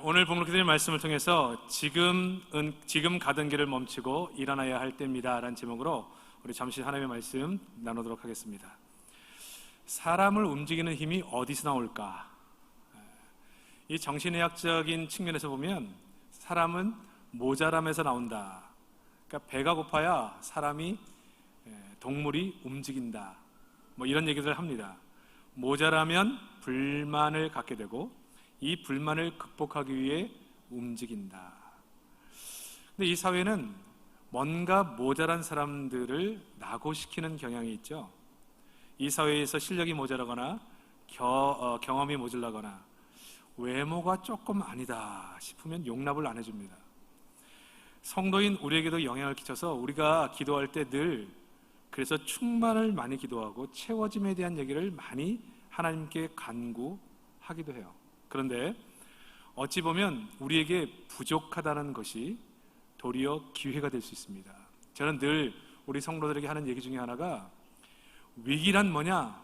오늘 봉독해 드린 말씀을 통해서 지금 가던 길을 멈추고 일어나야 할 때입니다 라는 제목으로 우리 잠시 하나님의 말씀 나누도록 하겠습니다. 사람을 움직이는 힘이 어디서 나올까? 이 정신의학적인 측면에서 보면 사람은 모자람에서 나온다. 그러니까 배가 고파야 사람이 동물이 움직인다. 뭐 이런 얘기들을 합니다. 모자라면 불만을 갖게 되고 이 불만을 극복하기 위해 움직인다. 근데 이 사회는 뭔가 모자란 사람들을 낙오시키는 경향이 있죠. 이 사회에서 실력이 모자라거나 경험이 모자라거나 외모가 조금 아니다 싶으면 용납을 안 해줍니다. 성도인 우리에게도 영향을 끼쳐서 우리가 기도할 때 늘 그래서 충만을 많이 기도하고 채워짐에 대한 얘기를 많이 하나님께 간구하기도 해요. 그런데 어찌 보면 우리에게 부족하다는 것이 도리어 기회가 될 수 있습니다. 저는 늘 우리 성도들에게 하는 얘기 중에 하나가 위기란 뭐냐?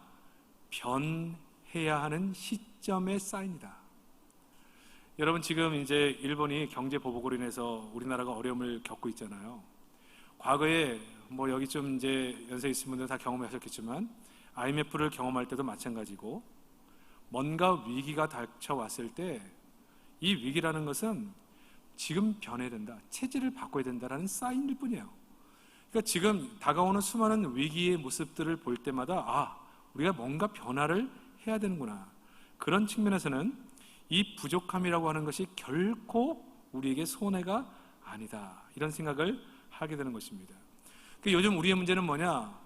변해야 하는 시점의 사인이다. 여러분 지금 이제 일본이 경제 보복으로 인해서 우리나라가 어려움을 겪고 있잖아요. 과거에 뭐 여기 좀 이제 연세 있으신 분들 다 경험하셨겠지만 IMF를 경험할 때도 마찬가지고 뭔가 위기가 닥쳐왔을 때 이 위기라는 것은 지금 변해야 된다, 체질을 바꿔야 된다라는 사인일 뿐이에요. 그러니까 지금 다가오는 수많은 위기의 모습들을 볼 때마다 우리가 뭔가 변화를 해야 되는구나. 그런 측면에서는 이 부족함이라고 하는 것이 결코 우리에게 손해가 아니다, 이런 생각을 하게 되는 것입니다. 그러니까 요즘 우리의 문제는 뭐냐?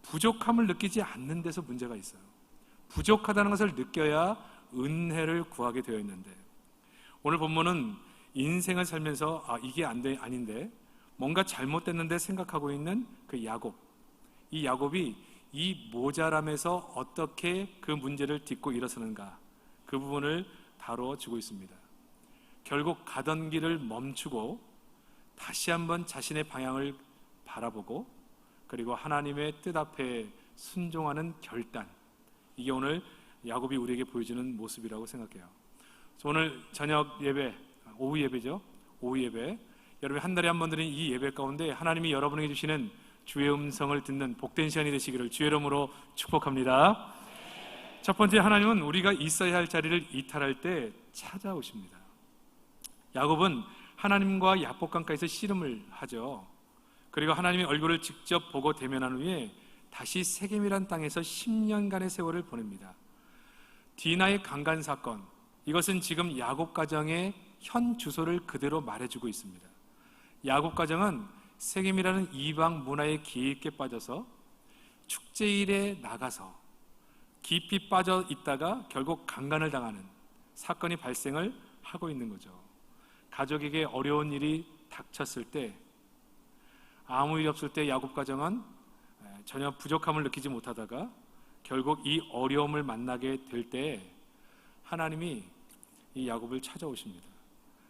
부족함을 느끼지 않는 데서 문제가 있어요. 부족하다는 것을 느껴야 은혜를 구하게 되어 있는데, 오늘 본문은 인생을 살면서 이게 아닌데 뭔가 잘못됐는데 생각하고 있는 그 야곱, 이 야곱이 이 모자람에서 어떻게 그 문제를 딛고 일어서는가, 그 부분을 다뤄주고 있습니다. 결국 가던 길을 멈추고 다시 한번 자신의 방향을 바라보고 그리고 하나님의 뜻 앞에 순종하는 결단, 이게 오늘 야곱이 우리에게 보여주는 모습이라고 생각해요. 오늘 저녁 예배, 오후 예배죠. 오후 예배, 여러분이 한 달에 한 번 드리는 이 예배 가운데 하나님이 여러분에게 주시는 주의 음성을 듣는 복된 시간이 되시기를 주의 이름으로 축복합니다. 첫 번째, 하나님은 우리가 있어야 할 자리를 이탈할 때 찾아오십니다. 야곱은 하나님과 야복강가에서 씨름을 하죠. 그리고 하나님의 얼굴을 직접 보고 대면한 후에 다시 세겜이란 땅에서 10년간의 세월을 보냅니다. 디나의 강간 사건, 이것은 지금 야곱 가정의 현 주소를 그대로 말해주고 있습니다. 야곱 가정은 세겜이라는 이방 문화에 깊게 빠져서 축제일에 나가서 깊이 빠져 있다가 결국 강간을 당하는 사건이 발생을 하고 있는 거죠. 가족에게 어려운 일이 닥쳤을 때, 아무 일이 없을 때 야곱 가정은 전혀 부족함을 느끼지 못하다가 결국 이 어려움을 만나게 될 때 하나님이 이 야곱을 찾아오십니다.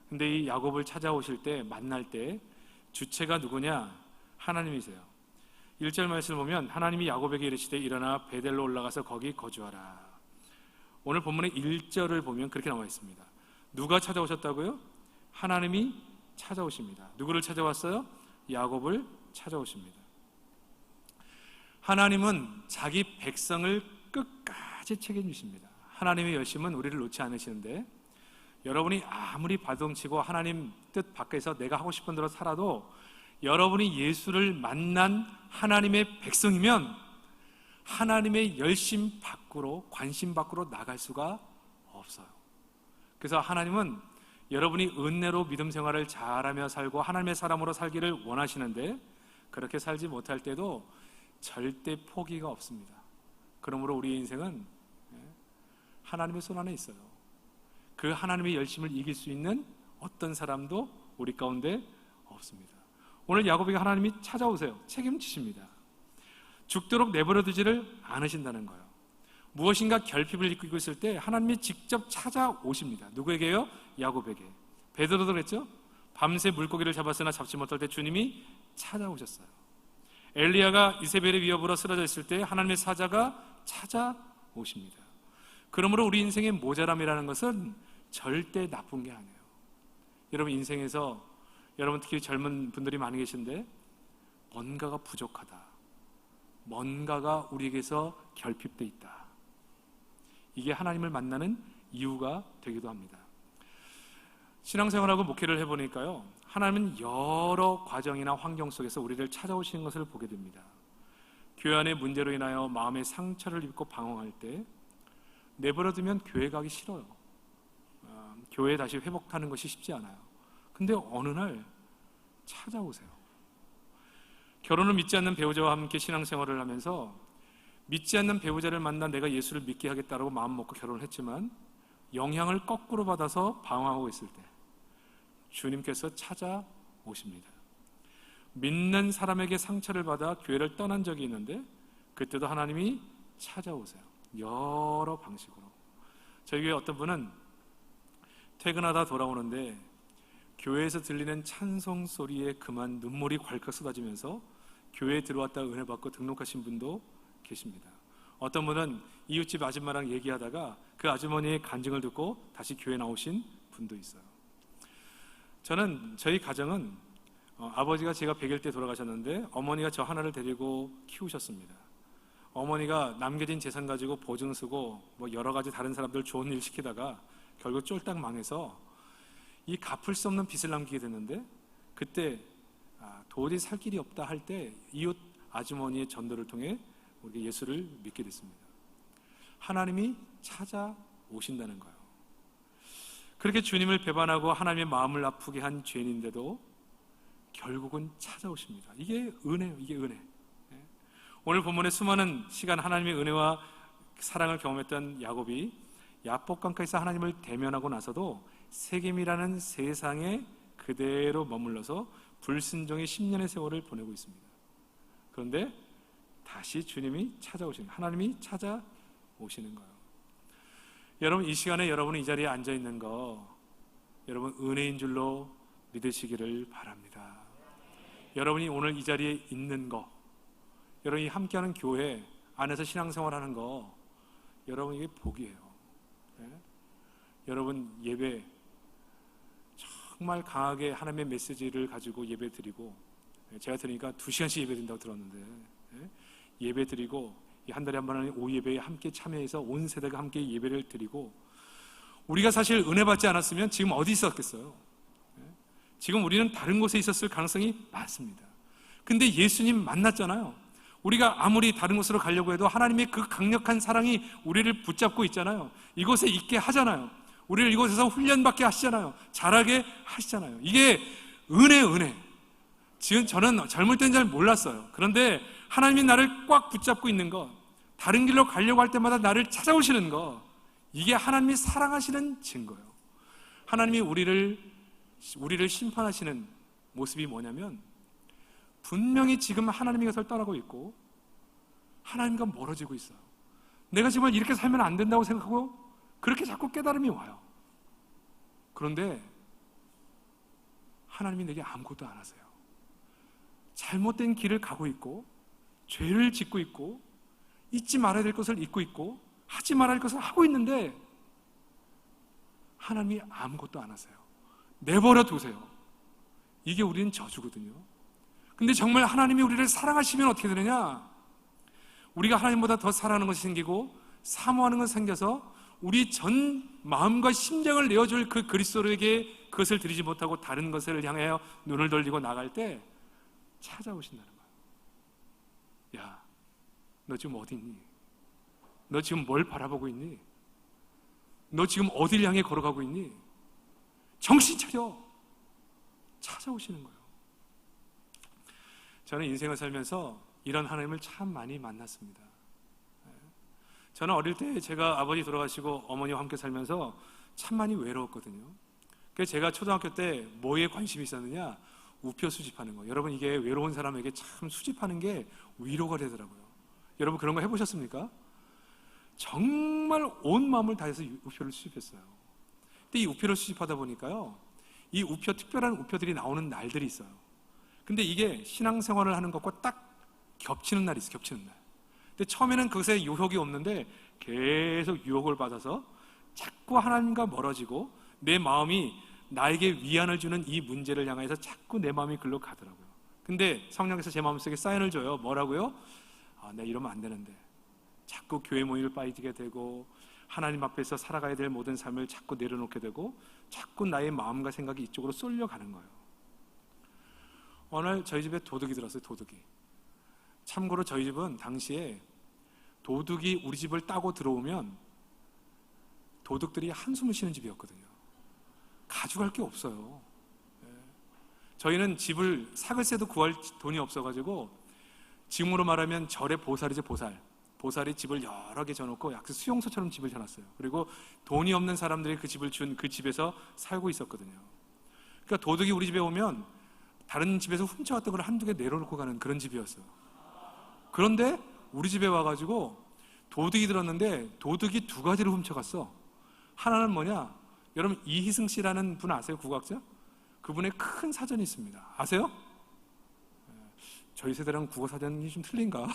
근데 이 야곱을 찾아오실 때, 만날 때 주체가 누구냐? 하나님이세요. 1절 말씀을 보면 하나님이 야곱에게 이르시되 일어나 베델로 올라가서 거기 거주하라. 오늘 본문의 1절을 보면 그렇게 나와 있습니다. 누가 찾아오셨다고요? 하나님이 찾아오십니다. 누구를 찾아왔어요? 야곱을 찾아오십니다. 하나님은 자기 백성을 끝까지 책임지십니다. 하나님의 열심은 우리를 놓지 않으시는데, 여러분이 아무리 발동치고 하나님 뜻 밖에서 내가 하고 싶은 대로 살아도 여러분이 예수를 만난 하나님의 백성이면 하나님의 열심 밖으로, 관심 밖으로 나갈 수가 없어요. 그래서 하나님은 여러분이 은혜로 믿음 생활을 잘하며 살고 하나님의 사람으로 살기를 원하시는데, 그렇게 살지 못할 때도 절대 포기가 없습니다. 그러므로 우리의 인생은 하나님의 손 안에 있어요. 그 하나님의 열심을 이길 수 있는 어떤 사람도 우리 가운데 없습니다. 오늘 야곱에게 하나님이 찾아오세요. 책임지십니다. 죽도록 내버려 두지를 않으신다는 거예요. 무엇인가 결핍을 느끼고 있을 때 하나님이 직접 찾아오십니다. 누구에게요? 야곱에게. 베드로도 그랬죠? 밤새 물고기를 잡았으나 잡지 못할 때 주님이 찾아오셨어요. 엘리야가 이세벨의 위협으로 쓰러져 있을 때 하나님의 사자가 찾아오십니다. 그러므로 우리 인생의 모자람이라는 것은 절대 나쁜 게 아니에요. 여러분 인생에서 여러분 특히 젊은 분들이 많이 계신데 뭔가가 부족하다, 뭔가가 우리에게서 결핍돼 있다. 이게 하나님을 만나는 이유가 되기도 합니다. 신앙생활하고 목회를 해보니까요, 하나님은 여러 과정이나 환경 속에서 우리를 찾아오시는 것을 보게 됩니다. 교회 안의 문제로 인하여 마음의 상처를 입고 방황할 때 내버려두면 교회 가기 싫어요. 교회에 다시 회복하는 것이 쉽지 않아요. 근데 어느 날 찾아오세요. 결혼을 믿지 않는 배우자와 함께 신앙생활을 하면서 믿지 않는 배우자를 만나 내가 예수를 믿게 하겠다라고 마음 먹고 결혼을 했지만 영향을 거꾸로 받아서 방황하고 있을 때 주님께서 찾아오십니다. 믿는 사람에게 상처를 받아 교회를 떠난 적이 있는데 그때도 하나님이 찾아오세요. 여러 방식으로. 저희 교회 어떤 분은 퇴근하다 돌아오는데 교회에서 들리는 찬송 소리에 그만 눈물이 콸콸 쏟아지면서 교회에 들어왔다 은혜 받고 등록하신 분도 계십니다. 어떤 분은 이웃집 아줌마랑 얘기하다가 그 아주머니의 간증을 듣고 다시 교회 나오신 분도 있어요. 저희 가정은 아버지가 제가 100일 때 돌아가셨는데 어머니가 저 하나를 데리고 키우셨습니다. 어머니가 남겨진 재산 가지고 보증 쓰고 뭐 여러 가지 다른 사람들 좋은 일 시키다가 결국 쫄딱 망해서 이 갚을 수 없는 빚을 남기게 됐는데 그때 도저히 살 길이 없다 할 때 이웃 아주머니의 전도를 통해 우리가 예수를 믿게 됐습니다. 하나님이 찾아오신다는 거예요. 그렇게 주님을 배반하고 하나님의 마음을 아프게 한 죄인인데도 결국은 찾아오십니다. 이게 은혜예요. 이게 은혜. 오늘 본문의 수많은 시간 하나님의 은혜와 사랑을 경험했던 야곱이 야복강가에서 하나님을 대면하고 나서도 세겜이라는 세상에 그대로 머물러서 불순종의 10년의 세월을 보내고 있습니다. 그런데 다시 주님이 찾아오시는, 하나님이 찾아오시는 거예요. 여러분 이 시간에 여러분이 이 자리에 앉아 있는 거 여러분 은혜인 줄로 믿으시기를 바랍니다. 여러분이 오늘 이 자리에 있는 거, 여러분이 함께하는 교회 안에서 신앙생활하는 거 여러분 이게 복이에요. 네? 여러분 예배 정말 강하게 하나님의 메시지를 가지고 예배 드리고, 제가 들으니까 2시간씩 예배 드린다고 들었는데 예배 드리고 한 달에 한 번 하는 오후 예배에 함께 참여해서 온 세대가 함께 예배를 드리고, 우리가 사실 은혜 받지 않았으면 지금 어디 있었겠어요? 지금 우리는 다른 곳에 있었을 가능성이 많습니다. 근데 예수님 만났잖아요. 우리가 아무리 다른 곳으로 가려고 해도 하나님의 그 강력한 사랑이 우리를 붙잡고 있잖아요. 이곳에 있게 하잖아요. 우리를 이곳에서 훈련받게 하시잖아요. 잘하게 하시잖아요. 이게 은혜. 지금 저는 젊을 때는 잘 몰랐어요. 그런데 하나님이 나를 꽉 붙잡고 있는 것, 다른 길로 가려고 할 때마다 나를 찾아오시는 것, 이게 하나님이 사랑하시는 증거예요. 하나님이 우리를 심판하시는 모습이 뭐냐면 분명히 지금 하나님의 것을 떠나고 있고 하나님과 멀어지고 있어요. 내가 정말 이렇게 살면 안 된다고 생각하고 그렇게 자꾸 깨달음이 와요. 그런데 하나님이 내게 아무것도 안 하세요. 잘못된 길을 가고 있고 죄를 짓고 있고 잊지 말아야 될 것을 잊고 있고 하지 말아야 할 것을 하고 있는데 하나님이 아무것도 안 하세요. 내버려 두세요. 이게 우리는 저주거든요. 근데 정말 하나님이 우리를 사랑하시면 어떻게 되느냐? 우리가 하나님보다 더 사랑하는 것이 생기고 사모하는 것이 생겨서 우리 전 마음과 심장을 내어줄 그 그리스도에게 그것을 드리지 못하고 다른 것을 향하여 눈을 돌리고 나갈 때 찾아오신다는 거예요. 야, 너 지금 어디 있니? 너 지금 뭘 바라보고 있니? 너 지금 어디를 향해 걸어가고 있니? 정신 차려! 찾아오시는 거예요. 저는 인생을 살면서 이런 하나님을 참 많이 만났습니다. 저는 어릴 때 제가 아버지 돌아가시고 어머니와 함께 살면서 참 많이 외로웠거든요. 그래서 제가 초등학교 때 뭐에 관심이 있었느냐? 우표 수집하는 거. 여러분 이게 외로운 사람에게 참 수집하는 게 위로가 되더라고요. 여러분 그런 거 해보셨습니까? 정말 온 마음을 다해서 우표를 수집했어요. 근데 이 우표를 수집하다 보니까요, 이 우표, 특별한 우표들이 나오는 날들이 있어요. 근데 이게 신앙생활을 하는 것과 딱 겹치는 날이 있어요. 겹치는 날. 근데 처음에는 그것에 유혹이 없는데 계속 유혹을 받아서 자꾸 하나님과 멀어지고 내 마음이 나에게 위안을 주는 이 문제를 향해서 자꾸 내 마음이 글로 가더라고요. 근데 성령께서 제 마음속에 사인을 줘요. 뭐라고요? 내가 이러면 안 되는데, 자꾸 교회 모임을 빠지게 되고 하나님 앞에서 살아가야 될 모든 삶을 자꾸 내려놓게 되고 자꾸 나의 마음과 생각이 이쪽으로 쏠려가는 거예요. 오늘 저희 집에 도둑이 들었어요. 도둑이. 참고로 저희 집은 당시에 도둑이 우리 집을 따고 들어오면 도둑들이 한숨을 쉬는 집이었거든요. 가져갈 게 없어요. 저희는 집을 사글세도 구할 돈이 없어가지고, 지금으로 말하면 절의 보살이죠. 보살이 집을 여러 개 져놓고 약간 수용소처럼 집을 해놨어요. 그리고 돈이 없는 사람들이 그 집을 준 그 집에서 살고 있었거든요. 그러니까 도둑이 우리 집에 오면 다른 집에서 훔쳐왔던 걸 한두 개 내려놓고 가는 그런 집이었어요. 그런데 우리 집에 와가지고 도둑이 들었는데 도둑이 두 가지를 훔쳐갔어. 하나는 뭐냐? 여러분, 이희승 씨라는 분 아세요? 국악자? 그분의 큰 사전이 있습니다. 아세요? 저희 세대랑 국어 사전이 좀 틀린가?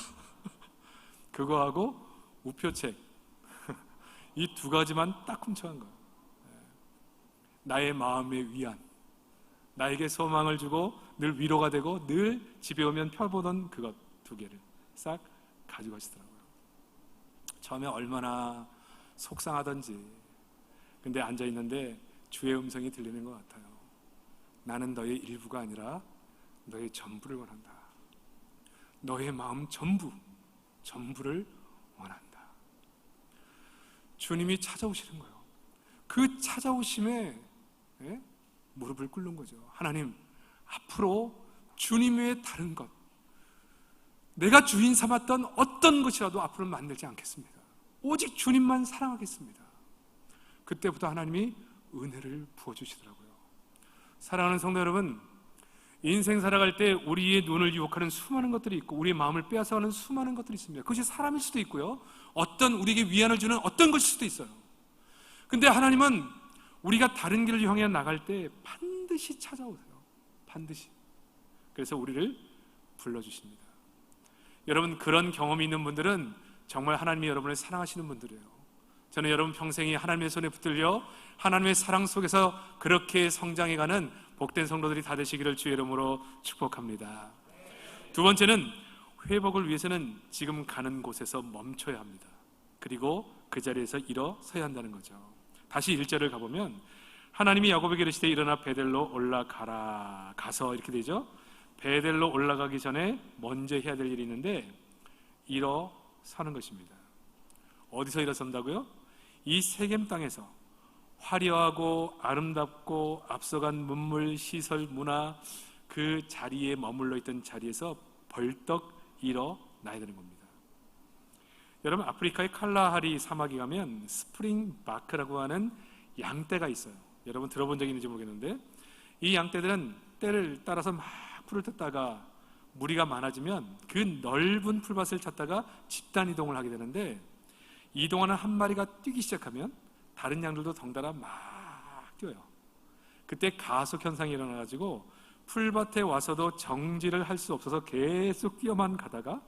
그거하고 우표책, 이 두 가지만 딱 훔쳐간 거예요. 나의 마음의 위안, 나에게 소망을 주고 늘 위로가 되고 늘 집에 오면 펴보던 그것 두 개를 싹 가져가시더라고요. 처음에 얼마나 속상하던지. 근데 앉아있는데 주의 음성이 들리는 것 같아요. 나는 너의 일부가 아니라 너의 전부를 원한다. 너의 마음 전부를 원한다. 주님이 찾아오시는 거예요. 그 찾아오심에 무릎을 꿇는 거죠. 하나님, 앞으로 주님 외에 다른 것, 내가 주인 삼았던 어떤 것이라도 앞으로는 만들지 않겠습니다. 오직 주님만 사랑하겠습니다. 그때부터 하나님이 은혜를 부어주시더라고요. 사랑하는 성도 여러분, 인생 살아갈 때 우리의 눈을 유혹하는 수많은 것들이 있고 우리의 마음을 빼앗아가는 수많은 것들이 있습니다. 그것이 사람일 수도 있고요, 어떤 우리에게 위안을 주는 어떤 것일 수도 있어요. 근데 하나님은 우리가 다른 길을 향해 나갈 때 반드시 찾아오세요. 반드시. 그래서 우리를 불러주십니다. 여러분, 그런 경험이 있는 분들은 정말 하나님이 여러분을 사랑하시는 분들이에요. 저는 여러분 평생이 하나님의 손에 붙들려 하나님의 사랑 속에서 그렇게 성장해가는 복된 성도들이 다 되시기를 주의 이름으로 축복합니다. 두 번째는, 회복을 위해서는 지금 가는 곳에서 멈춰야 합니다. 그리고 그 자리에서 일어서야 한다는 거죠. 다시 1절을 가보면, 하나님이 야곱에게 이르시되 일어나 베델로 올라가라. 가서 이렇게 되죠. 베델로 올라가기 전에 먼저 해야 될 일이 있는데 일어서는 것입니다. 어디서 일어선다고요? 이 세겜 땅에서 화려하고 아름답고 앞서간 문물, 시설, 문화, 그 자리에 머물러 있던 자리에서 벌떡 일어나야 되는 겁니다. 여러분, 아프리카의 칼라하리 사막에 가면 스프링 바크라고 하는 양떼가 있어요. 여러분 들어본 적이 있는지 모르겠는데, 이 양떼들은 때를 따라서 막 풀을 뜯다가 무리가 많아지면 그 넓은 풀밭을 찾다가 집단 이동을 하게 되는데, 이동하는 한 마리가 뛰기 시작하면 다른 양들도 덩달아 막 뛰어요. 그때 가속 현상이 일어나가지고 풀밭에 와서도 정지를 할 수 없어서 계속 뛰어만 가다가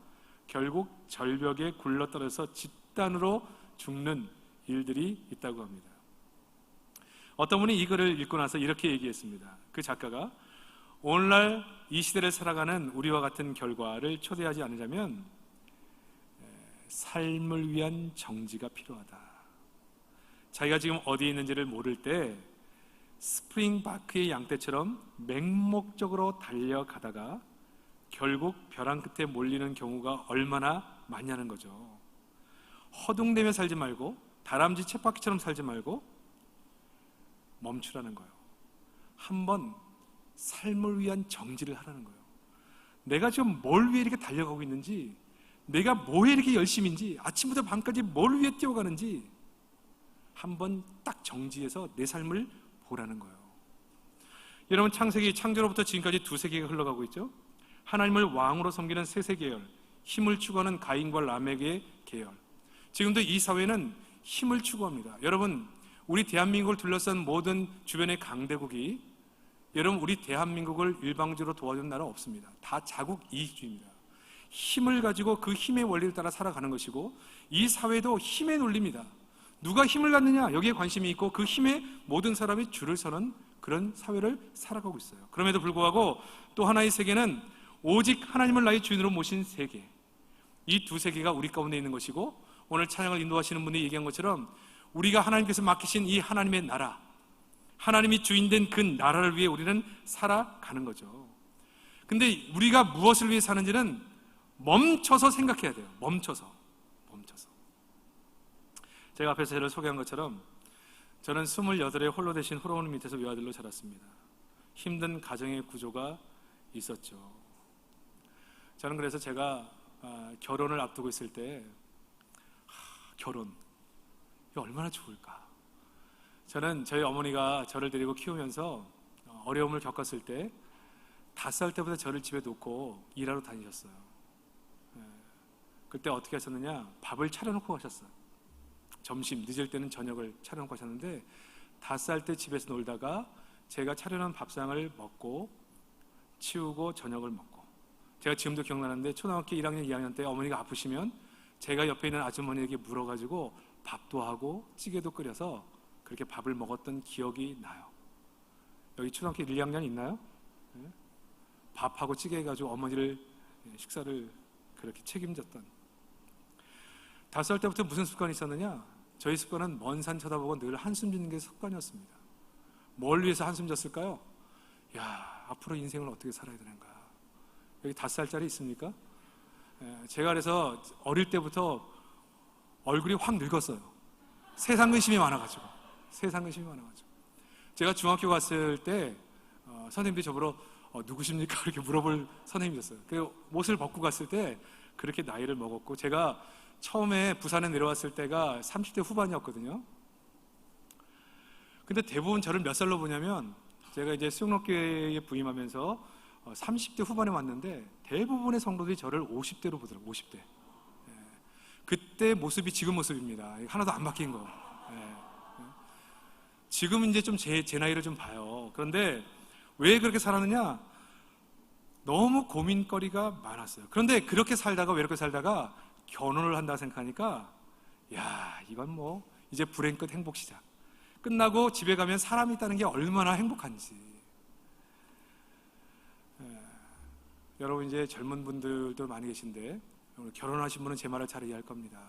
결국 절벽에 굴러떨어져서 집단으로 죽는 일들이 있다고 합니다. 어떤 분이 이 글을 읽고 나서 이렇게 얘기했습니다. 그 작가가, 오늘날 이 시대를 살아가는 우리와 같은 결과를 초대하지 않으려면 삶을 위한 정지가 필요하다. 자기가 지금 어디에 있는지를 모를 때 스프링바크의 양떼처럼 맹목적으로 달려가다가 결국 벼랑 끝에 몰리는 경우가 얼마나 많냐는 거죠. 허둥대며 살지 말고, 다람쥐 쳇바퀴처럼 살지 말고 멈추라는 거예요. 한번 삶을 위한 정지를 하라는 거예요. 내가 지금 뭘 위해 이렇게 달려가고 있는지, 내가 뭐에 이렇게 열심인지, 아침부터 밤까지 뭘 위해 뛰어가는지 한번 딱 정지해서 내 삶을 보라는 거예요. 여러분, 창세기 창조로부터 지금까지 두 세계가 흘러가고 있죠. 하나님을 왕으로 섬기는 세 세계열, 힘을 추구하는 가인과 라멕의 계열. 지금도 이 사회는 힘을 추구합니다. 여러분, 우리 대한민국을 둘러싼 모든 주변의 강대국이, 여러분, 우리 대한민국을 일방적으로 도와준 나라 없습니다. 다 자국 이익주의입니다. 힘을 가지고 그 힘의 원리를 따라 살아가는 것이고, 이 사회도 힘의 논리입니다. 누가 힘을 갖느냐, 여기에 관심이 있고 그 힘에 모든 사람이 줄을 서는 그런 사회를 살아가고 있어요. 그럼에도 불구하고 또 하나의 세계는 오직 하나님을 나의 주인으로 모신 세계, 이 두 세계가 우리 가운데 있는 것이고, 오늘 찬양을 인도하시는 분이 얘기한 것처럼 우리가 하나님께서 맡기신 이 하나님의 나라, 하나님이 주인된 그 나라를 위해 우리는 살아가는 거죠. 근데 우리가 무엇을 위해 사는지는 멈춰서 생각해야 돼요. 멈춰서. 제가 앞에서 저를 소개한 것처럼 저는 28에 홀로 되신 호르몬 밑에서 외아들로 자랐습니다. 힘든 가정의 구조가 있었죠. 저는 그래서 제가 결혼을 앞두고 있을 때 결혼, 이거 얼마나 좋을까. 저는 저희 어머니가 저를 데리고 키우면서 어려움을 겪었을 때 5살 때부터 저를 집에 놓고 일하러 다니셨어요. 그때 어떻게 하셨느냐, 밥을 차려놓고 가셨어요. 점심, 늦을 때는 저녁을 차려놓고 하셨는데 5살 때 집에서 놀다가 제가 차려놓은 밥상을 먹고 치우고 저녁을 먹고, 제가 지금도 기억나는데 초등학교 1학년, 2학년 때 어머니가 아프시면 제가 옆에 있는 아주머니에게 물어가지고 밥도 하고 찌개도 끓여서 그렇게 밥을 먹었던 기억이 나요. 여기 초등학교 1, 2학년 있나요? 밥하고 찌개 해가지고 어머니를 식사를 그렇게 책임졌던. 5살 때부터 무슨 습관이 있었느냐? 저희 습관은 먼 산 쳐다보고 늘 한숨 짓는 게 습관이었습니다. 뭘 위해서 한숨 졌을까요? 야, 앞으로 인생을 어떻게 살아야 되는가. 여기 5살짜리 있습니까? 제가 그래서 어릴 때부터 얼굴이 확 늙었어요. 세상 근심이 많아가지고. 제가 중학교 갔을 때 선생님들이 저보러 누구십니까? 이렇게 물어볼 선생님이었어요. 그 옷을 벗고 갔을 때 그렇게 나이를 먹었고, 제가 처음에 부산에 내려왔을 때가 30대 후반이었거든요. 근데 대부분 저를 몇 살로 보냐면, 제가 이제 수영록교회에 부임하면서 30대 후반에 왔는데 대부분의 성도들이 저를 50대로 보더라고요. 50대. 그때 모습이 지금 모습입니다. 하나도 안 바뀐 거. 지금은 이제 좀 제 나이를 좀 봐요. 그런데 왜 그렇게 살았느냐? 너무 고민거리가 많았어요. 그런데 그렇게 살다가, 외롭게 살다가 결혼을 한다 생각하니까, 야, 이건 뭐 이제 불행 끝 행복 시작. 끝나고 집에 가면 사람이 있다는 게 얼마나 행복한지. 여러분, 이제 젊은 분들도 많이 계신데 오늘 결혼하신 분은 제 말을 잘 이해할 겁니다.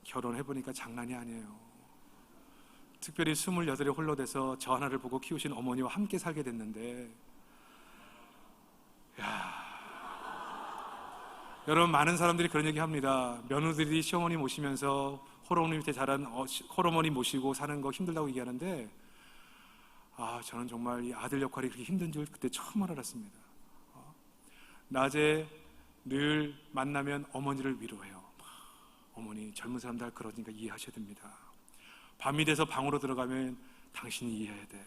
결혼해보니까 장난이 아니에요. 특별히 28에 홀로 돼서 저 하나를 보고 키우신 어머니와 함께 살게 됐는데, 여러분, 많은 사람들이 그런 얘기 합니다. 며느리들이 시어머니 모시면서 호르몬 밑에 자란 호르몬이 모시고 사는 거 힘들다고 얘기하는데, 저는 정말 이 아들 역할이 그렇게 힘든 줄 그때 처음 알았습니다. 낮에 늘 만나면 어머니를 위로해요. 어머니, 젊은 사람들 그러니까 이해하셔야 됩니다. 밤이 돼서 방으로 들어가면 당신이 이해해야 돼.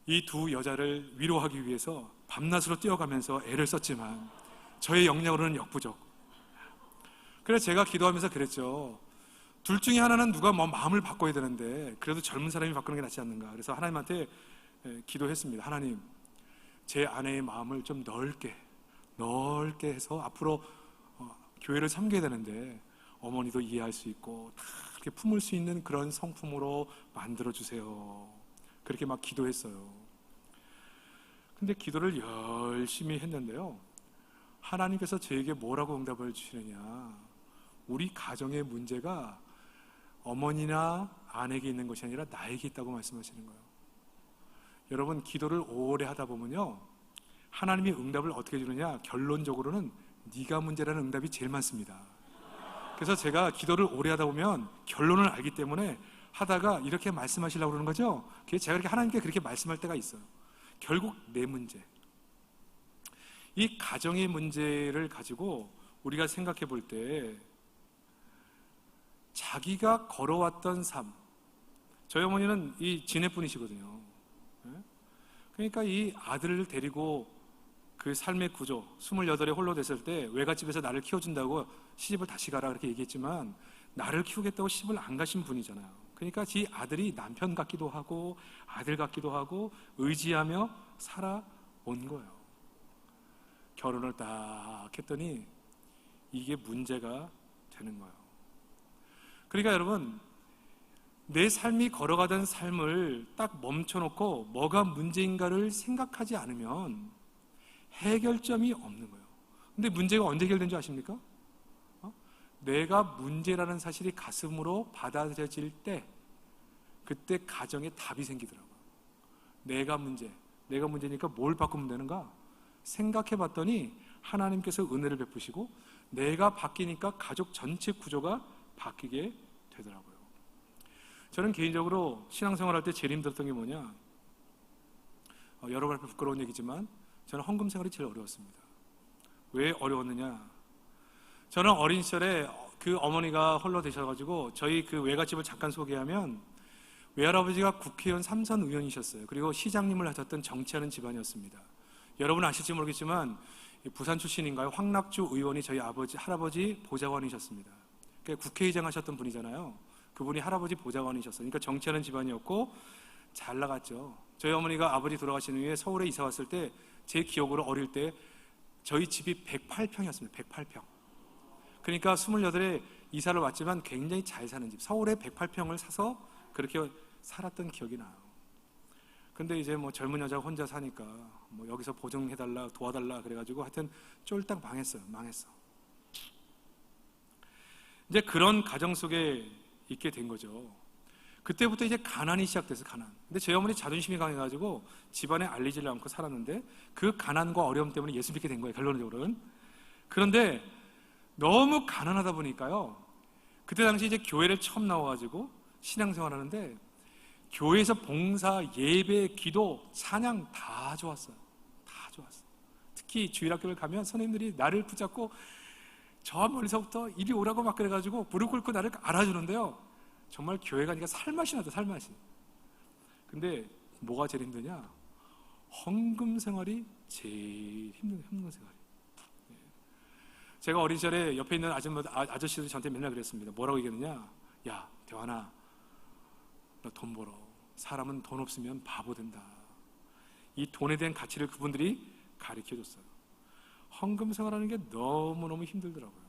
이 두 여자를 위로하기 위해서 밤낮으로 뛰어가면서 애를 썼지만 저의 역량으로는 역부족. 그래서 제가 기도하면서 그랬죠. 둘 중에 하나는 누가 뭐 마음을 바꿔야 되는데 그래도 젊은 사람이 바꾸는 게 낫지 않는가. 그래서 하나님한테 기도했습니다. 하나님, 제 아내의 마음을 좀 넓게 해서 앞으로 교회를 섬겨야 되는데 어머니도 이해할 수 있고 다 이렇게 품을 수 있는 그런 성품으로 만들어주세요. 그렇게 막 기도했어요. 근데 기도를 열심히 했는데요, 하나님께서 저에게 뭐라고 응답을 주시느냐, 우리 가정의 문제가 어머니나 아내에게 있는 것이 아니라 나에게 있다고 말씀하시는 거예요. 여러분, 기도를 오래 하다 보면요, 하나님이 응답을 어떻게 주느냐, 결론적으로는 네가 문제라는 응답이 제일 많습니다. 그래서 제가 기도를 오래 하다 보면 결론을 알기 때문에 하다가 이렇게 말씀하시려고 그러는 거죠. 제가 그렇게 하나님께 그렇게 말씀할 때가 있어요. 결국 내 문제, 이 가정의 문제를 가지고 우리가 생각해 볼 때 자기가 걸어왔던 삶, 저희 어머니는 이 진해분이시거든요. 그러니까 이 아들을 데리고 그 삶의 구조, 28에 홀로 됐을 때 외갓집에서 나를 키워준다고 시집을 다시 가라 그렇게 얘기했지만 나를 키우겠다고 시집을 안 가신 분이잖아요. 그러니까 지 아들이 남편 같기도 하고 아들 같기도 하고 의지하며 살아온 거예요. 결혼을 딱 했더니 이게 문제가 되는 거예요. 그러니까 여러분, 내 삶이 걸어가던 삶을 딱 멈춰놓고 뭐가 문제인가를 생각하지 않으면 해결점이 없는 거예요. 근데 문제가 언제 해결된 줄 아십니까? 내가 문제라는 사실이 가슴으로 받아들여질 때, 그때 가정에 답이 생기더라고요. 내가 문제니까 뭘 바꾸면 되는가? 생각해 봤더니 하나님께서 은혜를 베푸시고 내가 바뀌니까 가족 전체 구조가 바뀌게 되더라고요. 저는 개인적으로 신앙생활할 때 제일 힘들었던 게 뭐냐, 여러분 앞에 부끄러운 얘기지만 저는 헌금 생활이 제일 어려웠습니다. 왜 어려웠느냐, 저는 어린 시절에 그 어머니가 홀로 되셔가지고 저희 그 외갓집을 잠깐 소개하면 외할아버지가 국회의원 3선 의원이셨어요. 그리고 시장님을 하셨던 정치하는 집안이었습니다. 여러분 아실지 모르겠지만 부산 출신인가요? 황낙주 의원이 저희 할아버지 보좌관이셨습니다. 그러니까 국회의장 하셨던 분이잖아요. 그분이 할아버지 보좌관이셨어요. 그러니까 정치하는 집안이었고 잘 나갔죠. 저희 어머니가 아버지 돌아가신 후에 서울에 이사 왔을 때 제 기억으로 어릴 때 저희 집이 108평이었습니다. 108평. 그러니까 28에 이사를 왔지만 굉장히 잘 사는 집, 서울에 108평을 사서 그렇게 살았던 기억이 나요. 근데 이제 뭐 젊은 여자가 혼자 사니까 뭐 여기서 보증해달라, 도와달라 그래가지고 하여튼 쫄딱 망했어. 이제 그런 가정 속에 있게 된 거죠. 그때부터 이제 가난이 시작돼서 가난. 근데 제 어머니 자존심이 강해가지고 집안에 알리지를 않고 살았는데 그 가난과 어려움 때문에 예수 믿게 된 거예요, 결론적으로는. 그런데 너무 가난하다 보니까요, 그때 당시 이제 교회를 처음 나와가지고 신앙생활 하는데 교회에서 봉사, 예배, 기도, 찬양 다 좋았어요. 다 좋았어요. 특히 주일학교를 가면 선생님들이 나를 붙잡고 저 멀리서부터 이리 오라고 막 그래가지고 무릎 꿇고 나를 알아주는데요, 정말 교회 가니까 살맛이 나다, 살맛이. 근데 뭐가 제일 힘드냐? 헌금 생활이 제일 힘든 생활이. 제가 어린 시절에 옆에 있는 아저씨들이 저한테 맨날 그랬습니다. 뭐라고 얘기했느냐? 야, 대환아, 너 돈 벌어. 사람은 돈 없으면 바보 된다. 이 돈에 대한 가치를 그분들이 가르쳐줬어요. 헌금 생활하는 게 너무너무 힘들더라고요.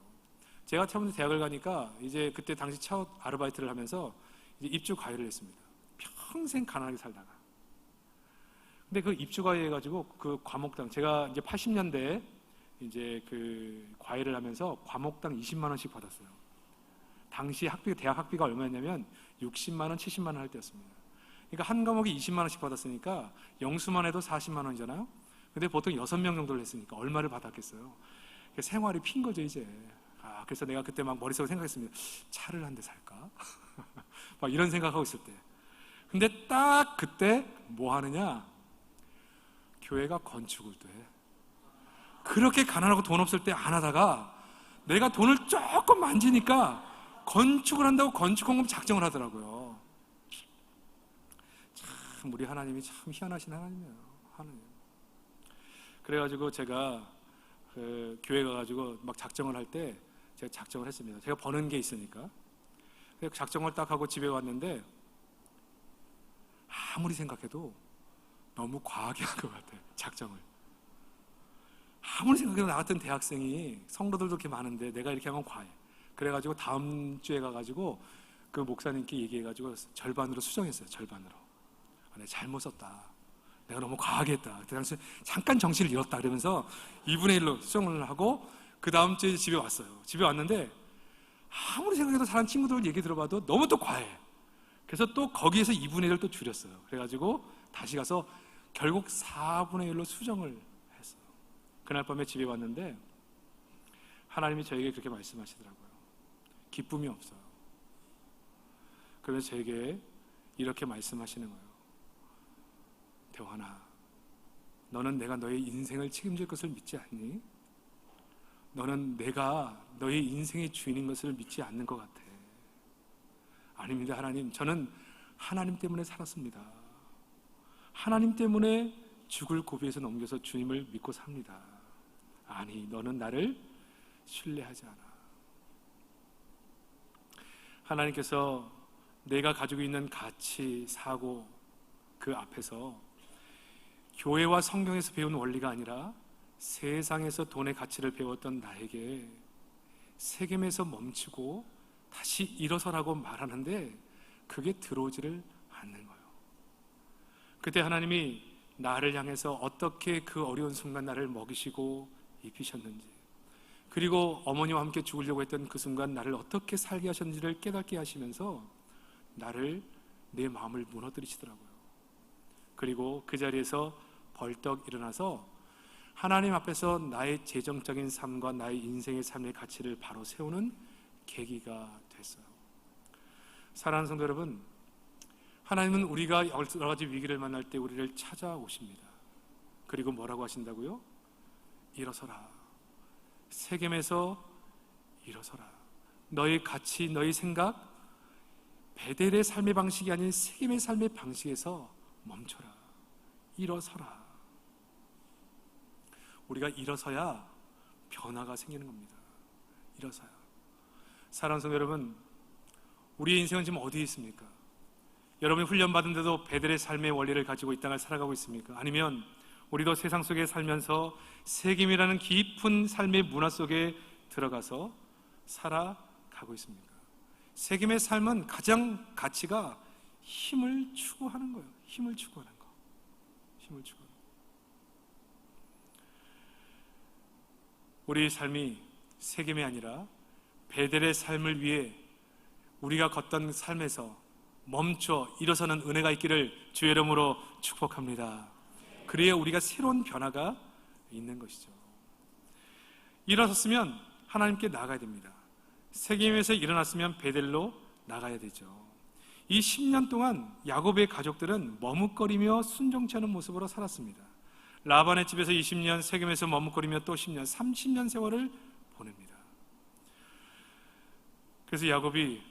제가 처음에 대학을 가니까 이제 그때 당시 첫 아르바이트를 하면서 이제 입주 과외를 했습니다. 평생 가난하게 살다가. 근데 그 입주 과외 해가지고 그 과목당, 제가 이제 80년대에 이제 그 과외를 하면서 과목당 20만 원씩 받았어요. 당시 대학 학비가 얼마였냐면 60만 원, 70만 원 할 때였습니다. 그러니까 한 과목에 20만 원씩 받았으니까 영수만 해도 40만 원이잖아요. 근데 보통 6명 정도를 했으니까 얼마를 받았겠어요. 생활이 핀 거죠, 이제. 그래서 내가 그때 막 머릿속에 생각했습니다. 차를 한 대 살까? 막 이런 생각하고 있을 때. 근데 딱 그때 뭐 하느냐? 교회가 건축을 돼. 그렇게 가난하고 돈 없을 때 안 하다가 내가 돈을 조금 만지니까 건축을 한다고 건축헌금 작정을 하더라고요. 참 우리 하나님이 참 희한하신 하나님이에요. 하나님. 그래가지고 제가 그 교회 가가지고 막 작정을 할 때 제가 작정을 했습니다. 제가 버는 게 있으니까. 작정을 딱 하고 집에 왔는데 아무리 생각해도 너무 과하게 한 것 같아요. 작정을. 아무리 생각해도 나 같은 대학생이 성도들도 이렇게 많은데 내가 이렇게 하면 과해. 그래가지고 다음 주에 가가지고 그 목사님께 얘기해가지고 절반으로 수정했어요. 절반으로. 내가 잘못 썼다. 내가 너무 과하게 했다. 그때 당시 잠깐 정신을 잃었다. 그러면서 2분의 1로 수정을 하고 그 다음 주에 집에 왔어요. 집에 왔는데 아무리 생각해도 다른 친구들 얘기 들어봐도 너무 또 과해. 그래서 또 거기에서 2분의 1을 또 줄였어요. 그래가지고 다시 가서 결국 4분의 1로 수정을 했어요. 그날 밤에 집에 왔는데 하나님이 저에게 그렇게 말씀하시더라고요. 기쁨이 없어요. 그러면서 저에게 이렇게 말씀하시는 거예요. 대환아, 너는 내가 너의 인생을 책임질 것을 믿지 않니? 너는 내가 너의 인생의 주인인 것을 믿지 않는 것 같아. 아닙니다, 하나님. 저는 하나님 때문에 살았습니다. 하나님 때문에 죽을 고비에서 넘겨서 주님을 믿고 삽니다. 아니, 너는 나를 신뢰하지 않아. 하나님께서 내가 가지고 있는 가치, 사고 그 앞에서 교회와 성경에서 배운 원리가 아니라 세상에서 돈의 가치를 배웠던 나에게 세겜에서 멈추고 다시 일어서라고 말하는데 그게 들어오지를 않는 거예요. 그때 하나님이 나를 향해서 어떻게 그 어려운 순간 나를 먹이시고 입히셨는지, 그리고 어머니와 함께 죽으려고 했던 그 순간 나를 어떻게 살게 하셨는지를 깨닫게 하시면서 내 마음을 무너뜨리시더라고요. 그리고 그 자리에서 벌떡 일어나서 하나님 앞에서 나의 재정적인 삶과 나의 인생의 삶의 가치를 바로 세우는 계기가 됐어요. 사랑하는 성도 여러분, 하나님은 우리가 여러 가지 위기를 만날 때 우리를 찾아오십니다. 그리고 뭐라고 하신다고요? 일어서라. 세겜에서 일어서라. 너의 가치, 너의 생각, 베델의 삶의 방식이 아닌 세겜의 삶의 방식에서 멈춰라. 일어서라. 우리가 일어서야 변화가 생기는 겁니다. 일어서야. 사랑하는 성도 여러분, 우리의 인생은 지금 어디에 있습니까? 여러분이 훈련받은데도 베델의 삶의 원리를 가지고 이 땅을 살아가고 있습니까? 아니면 우리도 세상 속에 살면서 세겜이라는 깊은 삶의 문화 속에 들어가서 살아가고 있습니까? 세겜의 삶은 가장 가치가 힘을 추구하는 거예요. 힘을 추구하는 거. 힘을 추구하는 거. 우리의 삶이 세겜이 아니라 베델의 삶을 위해 우리가 걷던 삶에서 멈춰 일어서는 은혜가 있기를 주의 이름으로 축복합니다. 그래야 우리가 새로운 변화가 있는 것이죠. 일어섰으면 하나님께 나가야 됩니다. 세겜에서 일어났으면 베델로 나가야 되죠. 이 10년 동안 야곱의 가족들은 머뭇거리며 순종치 않은 모습으로 살았습니다. 라반의 집에서 20년, 세겜에서 머뭇거리며 또 10년, 30년 세월을 보냅니다. 그래서 야곱이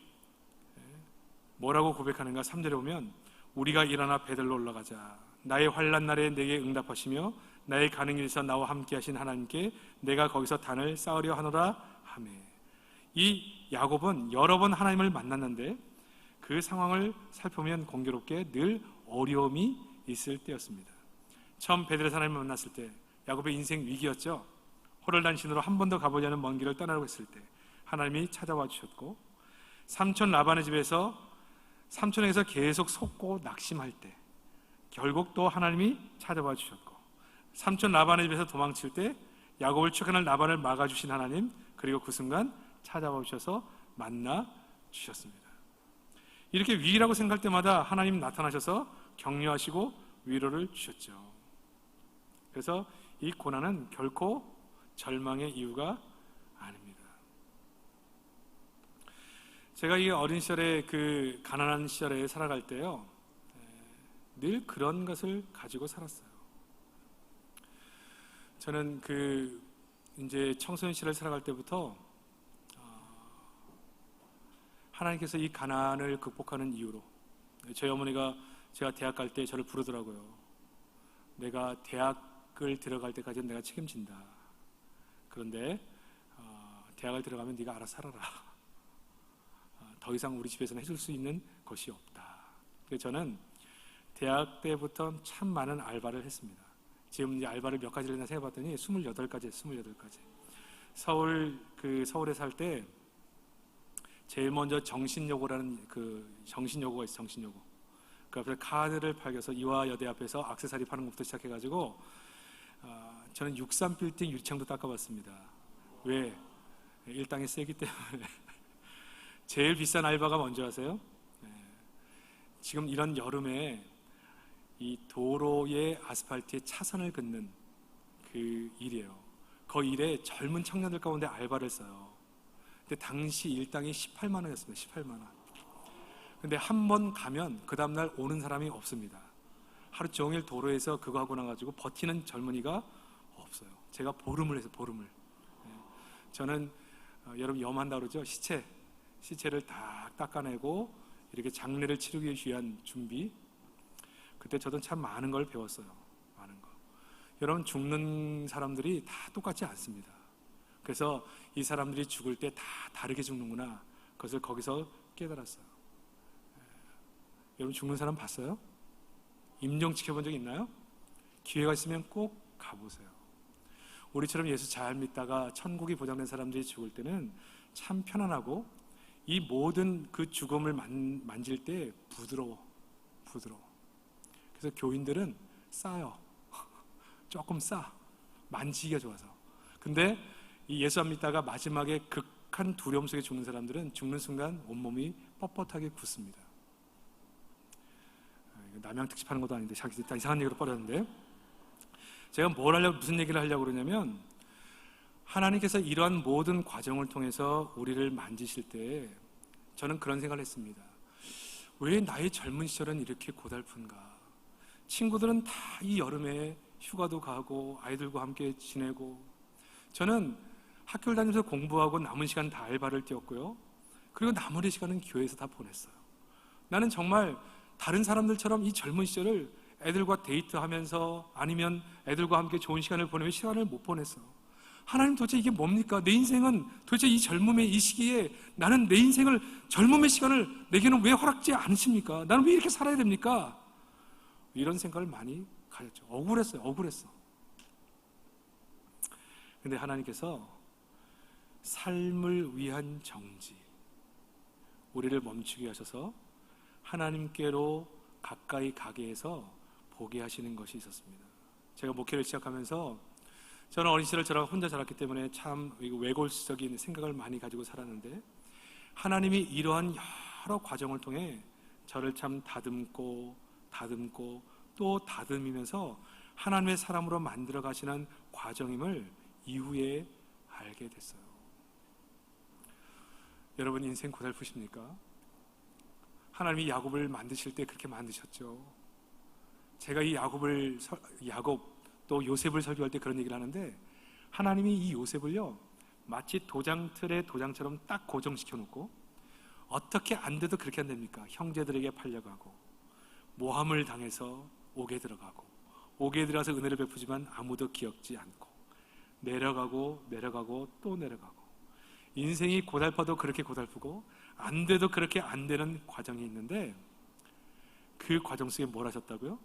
뭐라고 고백하는가? 3절에 보면 우리가 일어나 베델로 올라가자. 나의 환난 날에 내게 응답하시며 나의 가는 길에서 나와 함께 하신 하나님께 내가 거기서 단을 쌓으려 하노라 하매. 이 야곱은 여러 번 하나님을 만났는데 그 상황을 살펴보면 공교롭게 늘 어려움이 있을 때였습니다. 처음 베델에서 하나님을 만났을 때 야곱의 인생 위기였죠. 호롤단신으로 한 번도 가보려는 먼 길을 떠나려고 했을 때 하나님이 찾아와 주셨고, 삼촌 라반의 집에서 삼촌에게서 계속 속고 낙심할 때 결국 또 하나님이 찾아와 주셨고, 삼촌 라반의 집에서 도망칠 때 야곱을 추격하는 라반을 막아주신 하나님, 그리고 그 순간 찾아와 주셔서 만나 주셨습니다. 이렇게 위기라고 생각할 때마다 하나님 나타나셔서 격려하시고 위로를 주셨죠. 그래서 이 고난은 결코 절망의 이유가 아닙니다. 제가 이 어린 시절에 그 가난한 시절에 살아갈 때요, 늘 그런 것을 가지고 살았어요. 저는 이제 청소년 시절을 살아갈 때부터 하나님께서 이 가난을 극복하는 이유로, 저희 어머니가 제가 대학 갈 때 저를 부르더라고요. 내가 대학을 들어갈 때까지는 내가 책임진다. 그런데 대학을 들어가면 네가 알아서 살아라. 더 이상 우리 집에서는 해줄 수 있는 것이 없다. 그래서 저는 대학 때부터 참 많은 알바를 했습니다. 지금 이제 알바를 몇 가지를 했나 생각해봤더니 28가지. 서울에 살 때 제일 먼저 정신요고라는 정신요고가 있어요. 정신요고. 그 앞에 카드를 팔겨서 이화여대 앞에서 액세서리 파는 것부터 시작해가지고 저는 63빌딩 유리창도 닦아봤습니다. 왜? 일당이 세기 때문에. 제일 비싼 알바가 뭔지 아세요? 지금 이런 여름에 이 도로의 아스팔트에 차선을 긋는 그 일이에요. 그 일에 젊은 청년들 가운데 알바를 써요. 근데 당시 일당이 18만 원이었습니다. 18만 원. 근데 한 번 가면 그 다음날 오는 사람이 없습니다. 하루 종일 도로에서 그거 하고 나가지고 버티는 젊은이가 없어요. 제가 보름을 해서 보름을. 저는 여러분 염한다 그러죠? 시체를 다 닦아내고 이렇게 장례를 치르기 위한 준비. 그때 저도 참 많은 걸 배웠어요. 많은 거. 여러분, 죽는 사람들이 다 똑같지 않습니다. 그래서 이 사람들이 죽을 때 다 다르게 죽는구나. 그것을 거기서 깨달았어요. 여러분, 죽는 사람 봤어요? 임종 지켜본 적 있나요? 기회가 있으면 꼭 가보세요. 우리처럼 예수 잘 믿다가 천국이 보장된 사람들이 죽을 때는 참 편안하고 이 모든 그 죽음을 만질 때 부드러워. 그래서 교인들은 싸요. 조금 싸. 만지기가 좋아서. 근데 이 예수 안 믿다가 마지막에 극한 두려움 속에 죽는 사람들은 죽는 순간 온몸이 뻣뻣하게 굳습니다. 남양 특집하는 것도 아닌데 이상한 얘기로 뻗었는데, 제가 무슨 얘기를 하려고 그러냐면, 하나님께서 이러한 모든 과정을 통해서 우리를 만지실 때 저는 그런 생각을 했습니다. 왜 나의 젊은 시절은 이렇게 고달픈가? 친구들은 다 이 여름에 휴가도 가고 아이들과 함께 지내고, 저는 학교를 다니면서 공부하고 남은 시간 다 알바를 뛰었고요. 그리고 나머지 시간은 교회에서 다 보냈어요. 나는 정말 다른 사람들처럼 이 젊은 시절을 애들과 데이트하면서 아니면 애들과 함께 좋은 시간을 보내면 시간을 못 보냈어. 하나님, 도대체 이게 뭡니까? 내 인생은 도대체 이 젊음의 이 시기에 나는 내 인생을, 젊음의 시간을 내게는 왜 허락지 않으십니까? 나는 왜 이렇게 살아야 됩니까? 이런 생각을 많이 가졌죠. 억울했어. 근데 하나님께서 삶을 위한 정지, 우리를 멈추게 하셔서 하나님께로 가까이 가게 해서 보게 하시는 것이 있었습니다. 제가 목회를 시작하면서, 저는 어린 시절 저랑 혼자 자랐기 때문에 참 외골적인 생각을 많이 가지고 살았는데, 하나님이 이러한 여러 과정을 통해 저를 참 다듬고 또 다듬으면서 하나님의 사람으로 만들어 가시는 과정임을 이후에 알게 됐어요. 여러분, 인생 고달프십니까? 하나님이 야곱을 만드실 때 그렇게 만드셨죠. 제가 이 야곱 또 요셉을 설교할 때 그런 얘기를 하는데, 하나님이 이 요셉을요 마치 도장틀에 도장처럼 딱 고정시켜 놓고, 어떻게 안 돼도 그렇게 안 됩니까? 형제들에게 팔려가고, 모함을 당해서 옥에 들어가고, 옥에 들어가서 은혜를 베푸지만 아무도 기억지 않고, 내려가고 또 내려가고, 인생이 고달파도 그렇게 고달프고 안 돼도 그렇게 안 되는 과정이 있는데, 그 과정 속에 뭘 하셨다고요?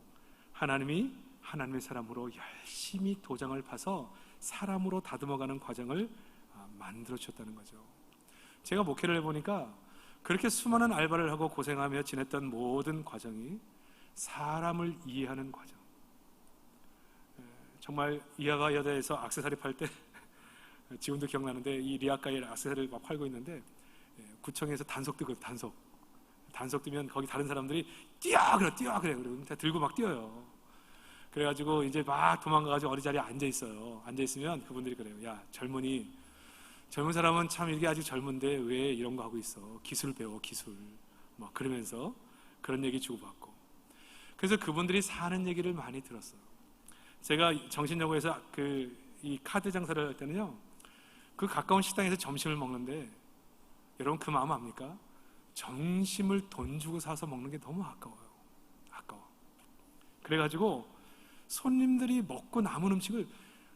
하나님이 하나님의 사람으로 열심히 도장을 파서 사람으로 다듬어가는 과정을 만들어 주셨다는 거죠. 제가 목회를 해보니까 그렇게 수많은 알바를 하고 고생하며 지냈던 모든 과정이 사람을 이해하는 과정. 정말 이하가 여자에서 액세서리 팔 때 지금도 기억나는데, 이 리아카의 액세서리를 막 팔고 있는데 구청에서 단속 뜨거든. 단속 뜨면 거기 다른 사람들이 뛰어 그래. 그러면 다 들고 막 뛰어요. 그래가지고 이제 막 도망가가지고 어디 자리에 앉아 있어요. 앉아 있으면 그분들이 그래요. 야, 젊은 사람은 참 이게 아직 젊은데 왜 이런 거 하고 있어? 기술 배워, 기술. 막 그러면서 그런 얘기 주고받고. 그래서 그분들이 사는 얘기를 많이 들었어요. 제가 정신여고에서 이 카드 장사를 할 때는요, 그 가까운 식당에서 점심을 먹는데, 여러분 그 마음 압니까? 점심을 돈 주고 사서 먹는 게 너무 아까워. 그래가지고 손님들이 먹고 남은 음식을,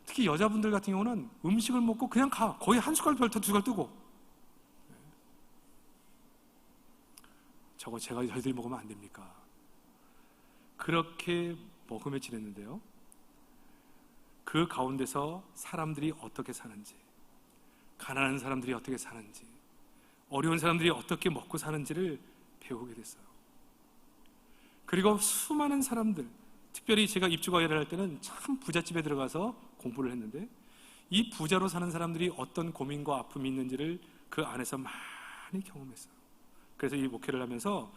특히 여자분들 같은 경우는 음식을 먹고 그냥 가. 거의 한 숟갈 별도 두 숟갈 뜨고. 저거 저희들이 먹으면 안 됩니까? 그렇게 먹으며 지냈는데요, 그 가운데서 사람들이 어떻게 사는지, 가난한 사람들이 어떻게 사는지, 어려운 사람들이 어떻게 먹고 사는지를 배우게 됐어요. 그리고 수많은 사람들, 특별히 제가 입주과외를 할 때는 참 부잣집에 들어가서 공부를 했는데, 이 부자로 사는 사람들이 어떤 고민과 아픔이 있는지를 그 안에서 많이 경험했어요. 그래서 이 목회를 하면서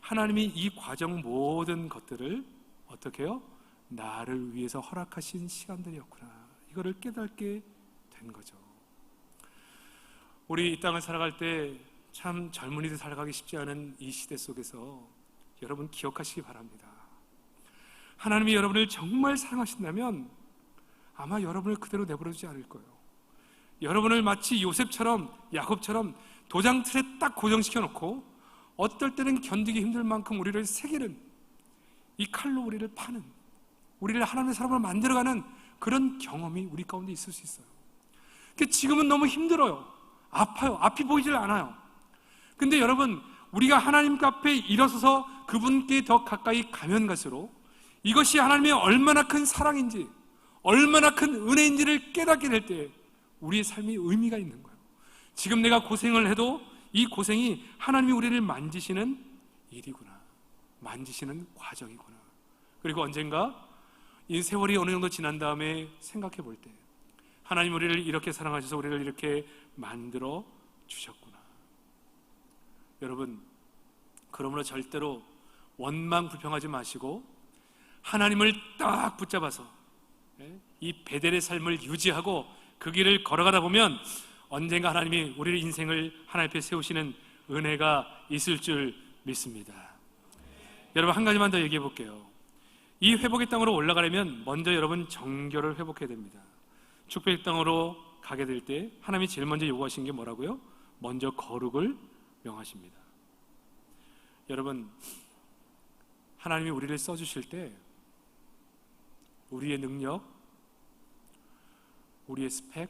하나님이 이 과정 모든 것들을 어떻게 해요? 나를 위해서 허락하신 시간들이었구나, 이거를 깨닫게 된 거죠. 우리 이 땅을 살아갈 때 참 젊은이들 살아가기 쉽지 않은 이 시대 속에서 여러분 기억하시기 바랍니다. 하나님이 여러분을 정말 사랑하신다면 아마 여러분을 그대로 내버려두지 않을 거예요. 여러분을 마치 요셉처럼, 야곱처럼 도장 틀에 딱 고정시켜 놓고, 어떨 때는 견디기 힘들 만큼 우리를 새기는, 이 칼로 우리를 파는, 우리를 하나님의 사람으로 만들어가는 그런 경험이 우리 가운데 있을 수 있어요. 지금은 너무 힘들어요. 아파요. 앞이 보이질 않아요. 근데 여러분, 우리가 하나님 앞에 일어서서 그분께 더 가까이 가면 갈수록 이것이 하나님의 얼마나 큰 사랑인지, 얼마나 큰 은혜인지를 깨닫게 될 때 우리의 삶이 의미가 있는 거예요. 지금 내가 고생을 해도 이 고생이 하나님이 우리를 만지시는 일이구나, 만지시는 과정이구나. 그리고 언젠가 이 세월이 어느 정도 지난 다음에 생각해 볼 때 하나님 우리를 이렇게 사랑하셔서 우리를 이렇게 만들어 주셨구나. 여러분, 그러므로 절대로 원망 불평하지 마시고 하나님을 딱 붙잡아서 이 베델의 삶을 유지하고 그 길을 걸어가다 보면 언젠가 하나님이 우리의 인생을 하나님 앞에 세우시는 은혜가 있을 줄 믿습니다. 여러분, 한 가지만 더 얘기해 볼게요. 이 회복의 땅으로 올라가려면 먼저 여러분 정결을 회복해야 됩니다. 축복의 땅으로 가게 될 때 하나님이 제일 먼저 요구하신 게 뭐라고요? 먼저 거룩을 명하십니다. 여러분, 하나님이 우리를 써주실 때 우리의 능력, 우리의 스펙,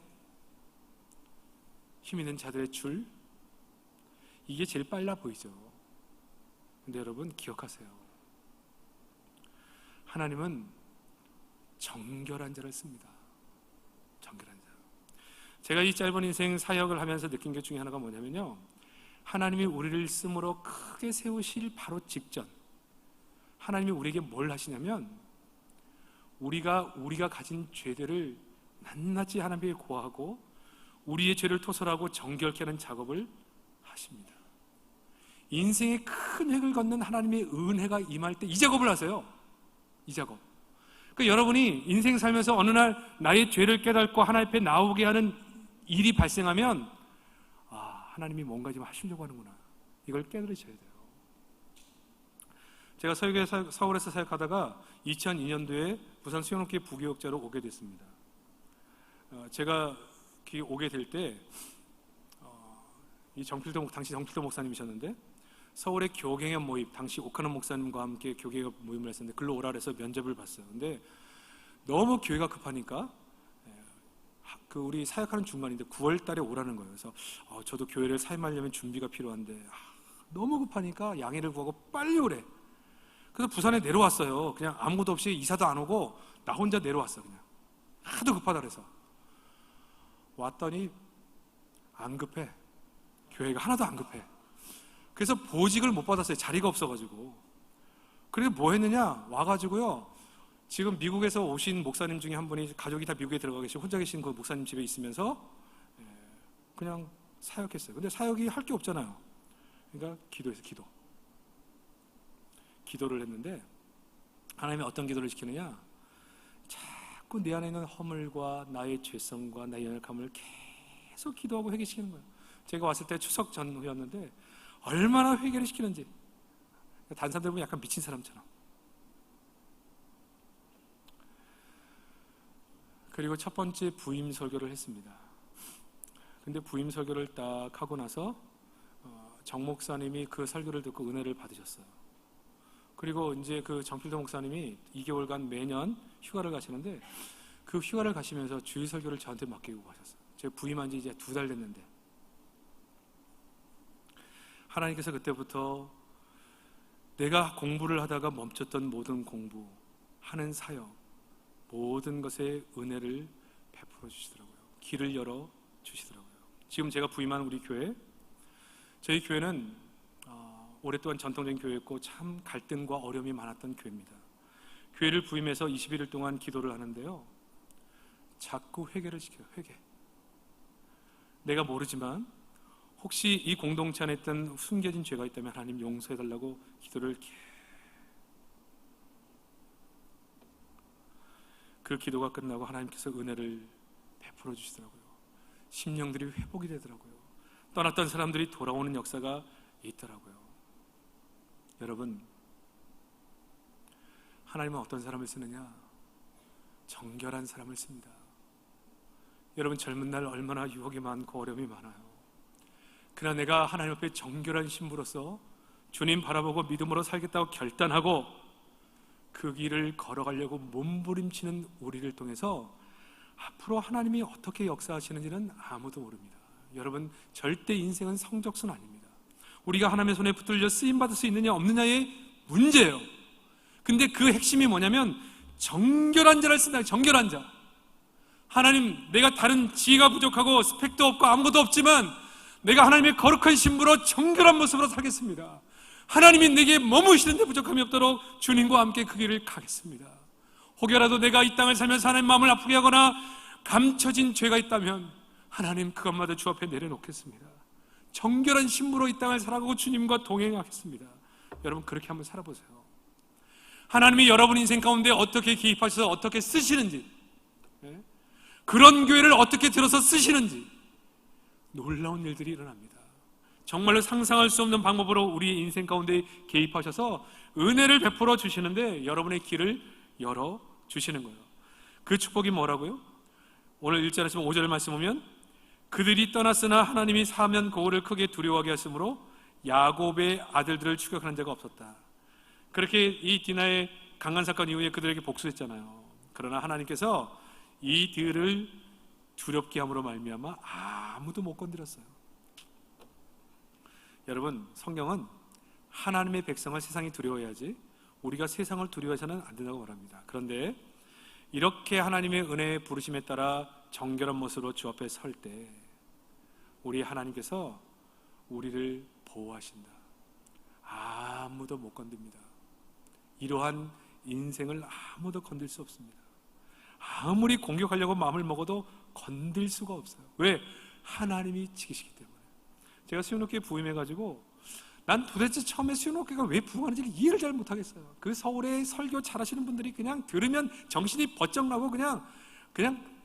힘 있는 자들의 줄, 이게 제일 빨라 보이죠. 근데 여러분 기억하세요. 하나님은 정결한 자를 씁니다. 정결한 자. 제가 이 짧은 인생 사역을 하면서 느낀 것 중에 하나가 뭐냐면요, 하나님이 우리를 쓰므로 크게 세우실 바로 직전 하나님이 우리에게 뭘 하시냐면 우리가 가진 죄들을 낱낱이 하나님께 고하고 우리의 죄를 토설하고 정결케 하는 작업을 하십니다. 인생의 큰 획을 걷는 하나님의 은혜가 임할 때 이 작업을 하세요. 이 작업. 그러니까 여러분이 인생 살면서 어느 날 나의 죄를 깨닫고 하나님 앞에 나오게 하는 일이 발생하면 하나님이 뭔가 좀 하시려고 하는구나, 이걸 깨달으셔야 돼요. 제가 서울에서 사역하다가 2002년도에 부산 수영롭기 부교역자로 오게 됐습니다. 제가 오게 될 때 당시 정필도 목사님이셨는데 서울의 교갱협 모임, 당시 오카노 목사님과 함께 교갱협 모임을 했었는데 글로 오라 그래서 면접을 봤어요. 근데 너무 교회가 급하니까 우리 사역하는 중간인데 9월 달에 오라는 거예요. 그래서 저도 교회를 사임하려면 준비가 필요한데 너무 급하니까 양해를 구하고 빨리 오래. 그래서 부산에 내려왔어요. 그냥 아무것도 없이 이사도 안 오고 나 혼자 내려왔어. 그냥 하도 급하다 그래서 왔더니 안 급해. 교회가 하나도 안 급해. 그래서 보직을 못 받았어요. 자리가 없어가지고. 그래서 뭐 했느냐, 와가지고요, 지금 미국에서 오신 목사님 중에 한 분이 가족이 다 미국에 들어가 계시고 혼자 계신 그 목사님 집에 있으면서 그냥 사역했어요. 근데 사역이 할 게 없잖아요. 그러니까 기도했어요. 기도를 했는데 하나님이 어떤 기도를 시키느냐, 자꾸 내 안에 있는 허물과 나의 죄성과 나의 연약함을 계속 기도하고 회개시키는 거예요. 제가 왔을 때 추석 전후였는데 얼마나 회개를 시키는지, 다른 사람들 보면 약간 미친 사람처럼. 그리고 첫 번째 부임 설교를 했습니다. 근데 부임 설교를 딱 하고 나서 정 목사님이 그 설교를 듣고 은혜를 받으셨어요. 그리고 이제 그 정필도 목사님이 2개월간 매년 휴가를 가시는데 그 휴가를 가시면서 주일 설교를 저한테 맡기고 가셨어요. 제가 부임한 지 이제 2달 됐는데 하나님께서 그때부터 내가 공부를 하다가 멈췄던 모든 공부, 하는 사역, 모든 것에 은혜를 베풀어 주시더라고요. 길을 열어 주시더라고요. 지금 제가 부임한 우리 교회, 저희 교회는 오랫동안 전통적인 교회였고 참 갈등과 어려움이 많았던 교회입니다. 교회를 부임해서 21일 동안 기도를 하는데요, 자꾸 회개를 시켜요. 회개. 내가 모르지만 혹시 이 공동체 안에 있던 숨겨진 죄가 있다면 하나님 용서해달라고 기도를 그 기도가 끝나고 하나님께서 은혜를 베풀어 주시더라고요. 심령들이 회복이 되더라고요. 떠났던 사람들이 돌아오는 역사가 있더라고요. 여러분, 하나님은 어떤 사람을 쓰느냐? 정결한 사람을 씁니다. 여러분, 젊은 날 얼마나 유혹이 많고 어려움이 많아요. 그러나 내가 하나님 앞에 정결한 신부로서 주님 바라보고 믿음으로 살겠다고 결단하고 그 길을 걸어가려고 몸부림치는 우리를 통해서 앞으로 하나님이 어떻게 역사하시는지는 아무도 모릅니다. 여러분, 절대 인생은 성적순 아닙니다. 우리가 하나님의 손에 붙들려 쓰임받을 수 있느냐 없느냐의 문제예요. 근데 그 핵심이 뭐냐면 정결한 자를 쓴다. 정결한 자. 하나님, 내가 다른 지혜가 부족하고 스펙도 없고 아무것도 없지만 내가 하나님의 거룩한 신부로 정결한 모습으로 살겠습니다. 하나님이 내게 머무시는 데 부족함이 없도록 주님과 함께 그 길을 가겠습니다. 혹여라도 내가 이 땅을 살면서 하나님 마음을 아프게 하거나 감춰진 죄가 있다면 하나님 그것마다 주 앞에 내려놓겠습니다. 정결한 신부로 이 땅을 살아가고 주님과 동행하겠습니다. 여러분 그렇게 한번 살아보세요. 하나님이 여러분 인생 가운데 어떻게 개입하셔서 어떻게 쓰시는지, 그런 교회를 어떻게 들어서 쓰시는지 놀라운 일들이 일어납니다. 정말로 상상할 수 없는 방법으로 우리의 인생 가운데 개입하셔서 은혜를 베풀어 주시는데 여러분의 길을 열어 주시는 거예요. 그 축복이 뭐라고요? 오늘 1절 하시면 5절 말씀 보면 그들이 떠났으나 하나님이 사면 고을을 크게 두려워하게 하심으로 야곱의 아들들을 추격하는 자가 없었다. 그렇게 이 디나의 강간 사건 이후에 그들에게 복수했잖아요. 그러나 하나님께서 이들을 두렵게 함으로 말미암아 아무도 못 건드렸어요. 여러분, 성경은 하나님의 백성을 세상이 두려워해야지 우리가 세상을 두려워해서는 안 된다고 말합니다. 그런데 이렇게 하나님의 은혜의 부르심에 따라 정결한 모습으로 주 앞에 설 때 우리 하나님께서 우리를 보호하신다. 아무도 못 건듭니다. 이러한 인생을 아무도 건들 수 없습니다. 아무리 공격하려고 마음을 먹어도 건들 수가 없어요. 왜? 하나님이 지키시기 때문에. 제가 수영록교회 부임해가지고 난 도대체 처음에 수영록교회가 왜 부흥하는지 이해를 잘 못하겠어요. 그 서울에 설교 잘하시는 분들이 그냥 들으면 정신이 번쩍 나고 그냥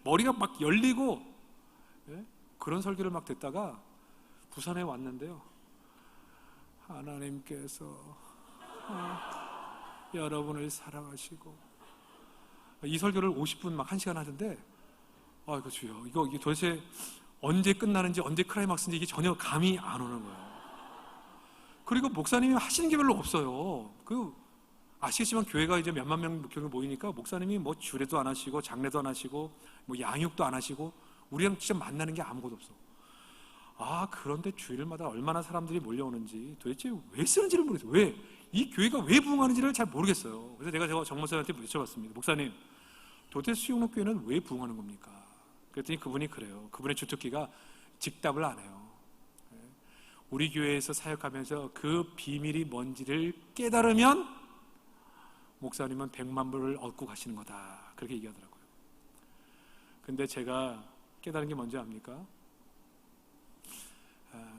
머리가 막 열리고, 그런 설교를 막 듣다가 부산에 왔는데요, 하나님께서 여러분을 사랑하시고, 이 설교를 50분 막 1시간 하던데, 이거 주여, 이거 도대체 언제 끝나는지 언제 클라이막스인지 이게 전혀 감이 안 오는 거예요. 그리고 목사님이 하시는 게 별로 없어요. 아시겠지만 교회가 이제 몇만 명 교회 모이니까 목사님이 뭐 주례도 안 하시고 장례도 안 하시고 뭐 양육도 안 하시고 우리랑 진짜 만나는 게 아무것도 없어. 그런데 주일마다 얼마나 사람들이 몰려오는지 도대체 왜 쓰는지를 모르겠어요. 왜? 이 교회가 왜 부흥하는지를 잘 모르겠어요. 그래서 내가 정 목사님한테 여쭤봤습니다. 목사님, 도대체 수영록 교회는 왜 부흥하는 겁니까? 그랬더니 그분이 그래요. 그분의 주특기가 즉답을 안 해요. 우리 교회에서 사역하면서 그 비밀이 뭔지를 깨달으면 목사님은 100만 불을 얻고 가시는 거다. 그렇게 얘기하더라고요. 근데 제가 깨달은 게 뭔지 압니까?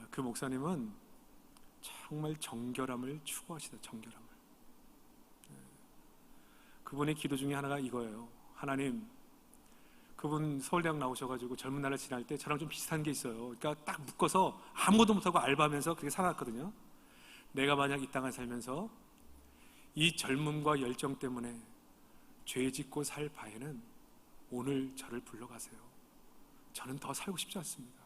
그 목사님은 정말 정결함을 추구하시다. 정결함을. 그분의 기도 중에 하나가 이거예요. 하나님, 그분 서울대학 나오셔가지고 젊은 날을 지날 때 저랑 좀 비슷한 게 있어요. 그러니까 딱 묶어서 아무것도 못하고 알바하면서 그렇게 살아왔거든요. 내가 만약 이 땅을 살면서 이 젊음과 열정 때문에 죄 짓고 살 바에는 오늘 저를 불러가세요. 저는 더 살고 싶지 않습니다.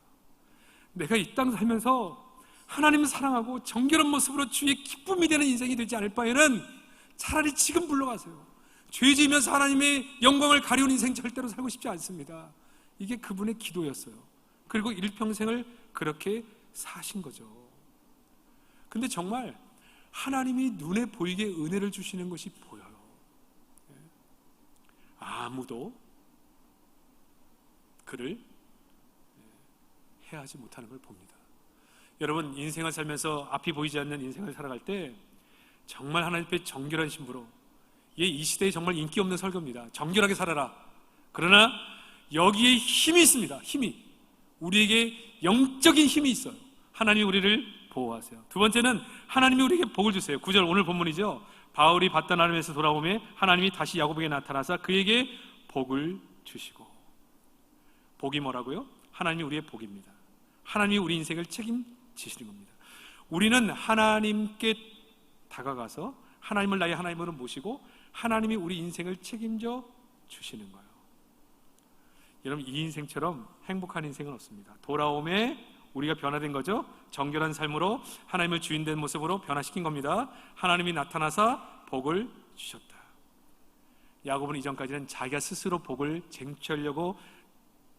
내가 이 땅 살면서 하나님을 사랑하고 정결한 모습으로 주의 기쁨이 되는 인생이 되지 않을 바에는 차라리 지금 불러가세요. 죄 지으면서 하나님의 영광을 가리운 인생 절대로 살고 싶지 않습니다. 이게 그분의 기도였어요. 그리고 일평생을 그렇게 사신 거죠. 근데 정말 하나님이 눈에 보이게 은혜를 주시는 것이 보여요. 아무도 그를 해하지 못하는 걸 봅니다. 여러분, 인생을 살면서 앞이 보이지 않는 인생을 살아갈 때 정말 하나님 앞에 정결한 신부로, 이 시대에 정말 인기 없는 설교입니다. 정결하게 살아라. 그러나 여기에 힘이 있습니다. 힘이. 우리에게 영적인 힘이 있어요. 하나님이 우리를 보호하세요. 두 번째는 하나님이 우리에게 복을 주세요. 9절 오늘 본문이죠. 바울이 받던 아름에서 돌아오매 하나님이 다시 야곱에게 나타나사 그에게 복을 주시고. 복이 뭐라고요? 하나님이 우리의 복입니다. 하나님이 우리 인생을 책임지시는 겁니다. 우리는 하나님께 다가가서 하나님을 나의 하나님으로 모시고 하나님이 우리 인생을 책임져 주시는 거예요. 여러분, 이 인생처럼 행복한 인생은 없습니다. 돌아옴에 우리가 변화된 거죠. 정결한 삶으로 하나님을 주인된 모습으로 변화시킨 겁니다. 하나님이 나타나사 복을 주셨다. 야곱은 이전까지는 자기가 스스로 복을 쟁취하려고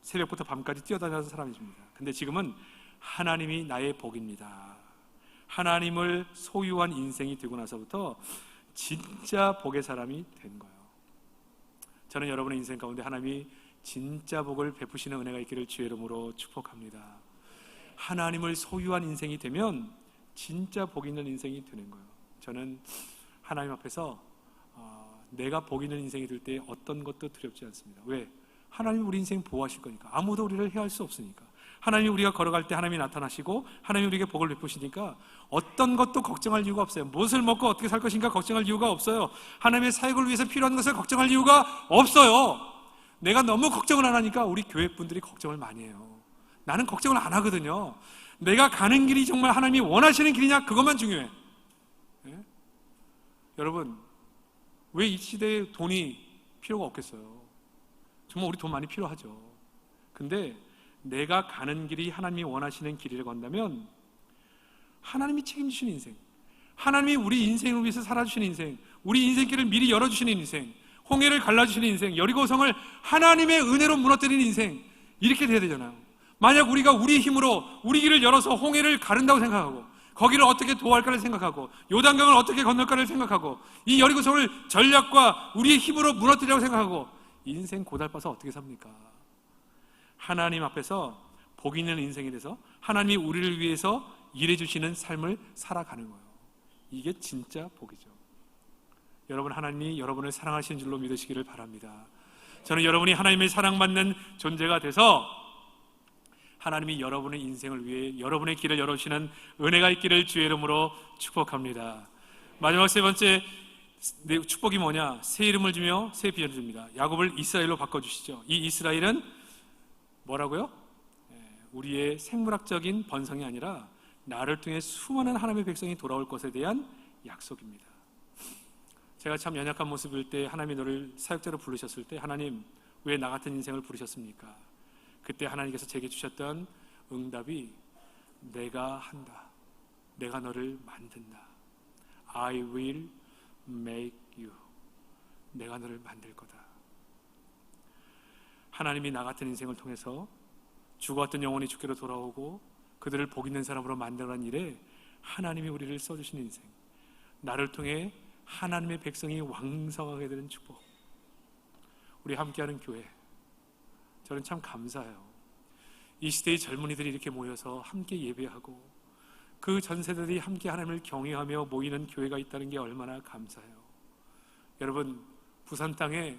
새벽부터 밤까지 뛰어다니던 사람입니다. 근데 지금은 하나님이 나의 복입니다. 하나님을 소유한 인생이 되고 나서부터 진짜 복의 사람이 된 거예요. 저는 여러분의 인생 가운데 하나님이 진짜 복을 베푸시는 은혜가 있기를 주의 이름으로 축복합니다. 하나님을 소유한 인생이 되면 진짜 복 있는 인생이 되는 거예요. 저는 하나님 앞에서 내가 복 있는 인생이 될 때 어떤 것도 두렵지 않습니다. 왜? 하나님이 우리 인생 보호하실 거니까. 아무도 우리를 해할 수 없으니까. 하나님이 우리가 걸어갈 때 하나님이 나타나시고 하나님이 우리에게 복을 베푸시니까 어떤 것도 걱정할 이유가 없어요. 무엇을 먹고 어떻게 살 것인가 걱정할 이유가 없어요. 하나님의 사역을 위해서 필요한 것을 걱정할 이유가 없어요. 내가 너무 걱정을 안 하니까 우리 교회 분들이 걱정을 많이 해요. 나는 걱정을 안 하거든요. 내가 가는 길이 정말 하나님이 원하시는 길이냐, 그것만 중요해. 네? 여러분, 왜 이 시대에 돈이 필요가 없겠어요? 정말 우리 돈 많이 필요하죠. 근데 내가 가는 길이 하나님이 원하시는 길이라고 한다면 하나님이 책임지시는 인생, 하나님이 우리 인생을 위해서 살아주시는 인생, 우리 인생길을 미리 열어주시는 인생, 홍해를 갈라주시는 인생, 여리고성을 하나님의 은혜로 무너뜨리는 인생, 이렇게 돼야 되잖아요. 만약 우리가 우리 힘으로 우리 길을 열어서 홍해를 가른다고 생각하고 거기를 어떻게 도할까를 생각하고 요단강을 어떻게 건널까를 생각하고 이 여리고성을 전략과 우리의 힘으로 무너뜨리라고 생각하고 인생 고달파서 어떻게 삽니까? 하나님 앞에서 복 있는 인생이 돼서 하나님이 우리를 위해서 일해주시는 삶을 살아가는 거예요. 이게 진짜 복이죠. 여러분, 하나님이 여러분을 사랑하시는 줄로 믿으시기를 바랍니다. 저는 여러분이 하나님의 사랑받는 존재가 돼서 하나님이 여러분의 인생을 위해 여러분의 길을 열어주시는 은혜가 있기를 주의 이름으로 축복합니다. 마지막 세 번째 축복이 뭐냐? 새 이름을 주며 새 비전을 줍니다. 야곱을 이스라엘로 바꿔주시죠. 이 이스라엘은 뭐라고요? 우리의 생물학적인 번성이 아니라 나를 통해 수많은 하나님의 백성이 돌아올 것에 대한 약속입니다. 제가 참 연약한 모습일 때 하나님이 너를 사역자로 부르셨을 때 하나님 왜 나 같은 인생을 부르셨습니까? 그때 하나님께서 제게 주셨던 응답이 내가 한다. 내가 너를 만든다. I will make you. 내가 너를 만들 거다. 하나님이 나 같은 인생을 통해서 죽어왔던 영혼이 주께로 돌아오고 그들을 복 있는 사람으로 만들어낸 일에 하나님이 우리를 써주시는 인생, 나를 통해 하나님의 백성이 왕성하게 되는 축복. 우리 함께하는 교회, 저는 참 감사해요. 이 시대의 젊은이들이 이렇게 모여서 함께 예배하고 그 전 세대들이 함께 하나님을 경외하며 모이는 교회가 있다는 게 얼마나 감사해요. 여러분, 부산 땅에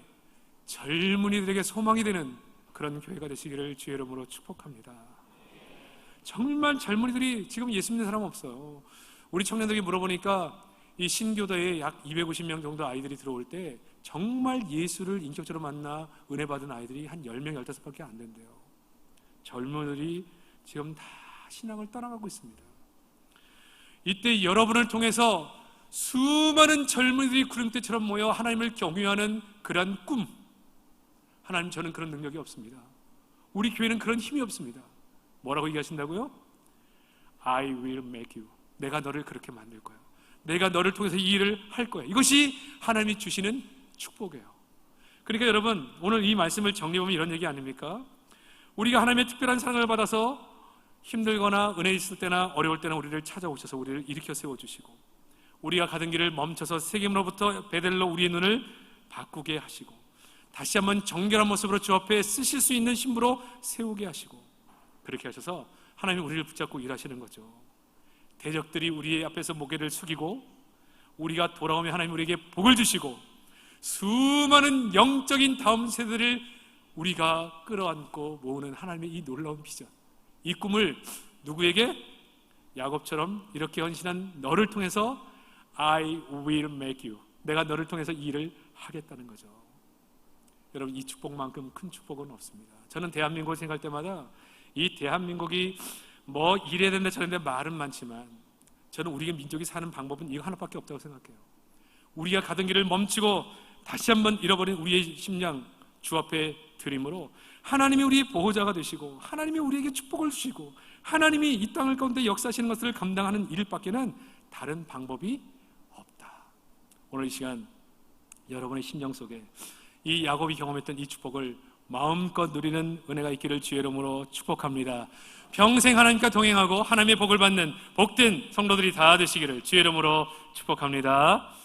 젊은이들에게 소망이 되는 그런 교회가 되시기를 주의 이름으로 축복합니다. 정말 젊은이들이 지금 예수 믿는 사람 없어요. 우리 청년들이 물어보니까 이 신교도에 약 250명 정도 아이들이 들어올 때 정말 예수를 인격적으로 만나 은혜 받은 아이들이 한 10명, 15밖에 안 된대요. 젊은이들이 지금 다 신앙을 떠나가고 있습니다. 이때 여러분을 통해서 수많은 젊은이들이 구름대처럼 모여 하나님을 경외하는 그런 꿈, 하나님, 저는 그런 능력이 없습니다. 우리 교회는 그런 힘이 없습니다. 뭐라고 얘기하신다고요? I will make you. 내가 너를 그렇게 만들 거야. 내가 너를 통해서 이 일을 할 거야. 이것이 하나님이 주시는 축복이에요. 그러니까 여러분, 오늘 이 말씀을 정리해보면 이런 얘기 아닙니까? 우리가 하나님의 특별한 사랑을 받아서 힘들거나 은혜 있을 때나 어려울 때나 우리를 찾아오셔서 우리를 일으켜 세워주시고 우리가 가던 길을 멈춰서 세겜으로부터 베델로 우리의 눈을 바꾸게 하시고 다시 한번 정결한 모습으로 주 앞에 쓰실 수 있는 신부로 세우게 하시고 그렇게 하셔서 하나님이 우리를 붙잡고 일하시는 거죠. 대적들이 우리 앞에서 고개를 숙이고 우리가 돌아오면 하나님 우리에게 복을 주시고 수많은 영적인 다음 세대를 우리가 끌어안고 모으는 하나님의 이 놀라운 비전, 이 꿈을 누구에게? 야곱처럼 이렇게 헌신한 너를 통해서 I will make you. 내가 너를 통해서 이 일을 하겠다는 거죠. 여러분, 이 축복만큼 큰 축복은 없습니다. 저는 대한민국을 생각할 때마다 이 대한민국이 뭐 이래야 된다 저래야 된다 말은 많지만 저는 우리 민족이 사는 방법은 이거 하나밖에 없다고 생각해요. 우리가 가던 길을 멈추고 다시 한번 잃어버린 우리의 심령 주 앞에 드림으로 하나님이 우리의 보호자가 되시고 하나님이 우리에게 축복을 주시고 하나님이 이 땅을 가운데 역사하시는 것을 감당하는 일밖에는 다른 방법이 없다. 오늘 이 시간 여러분의 심령 속에 이 야곱이 경험했던 이 축복을 마음껏 누리는 은혜가 있기를 주의 이름으로 축복합니다. 평생 하나님과 동행하고 하나님의 복을 받는 복된 성도들이 다 되시기를 주의 이름으로 축복합니다.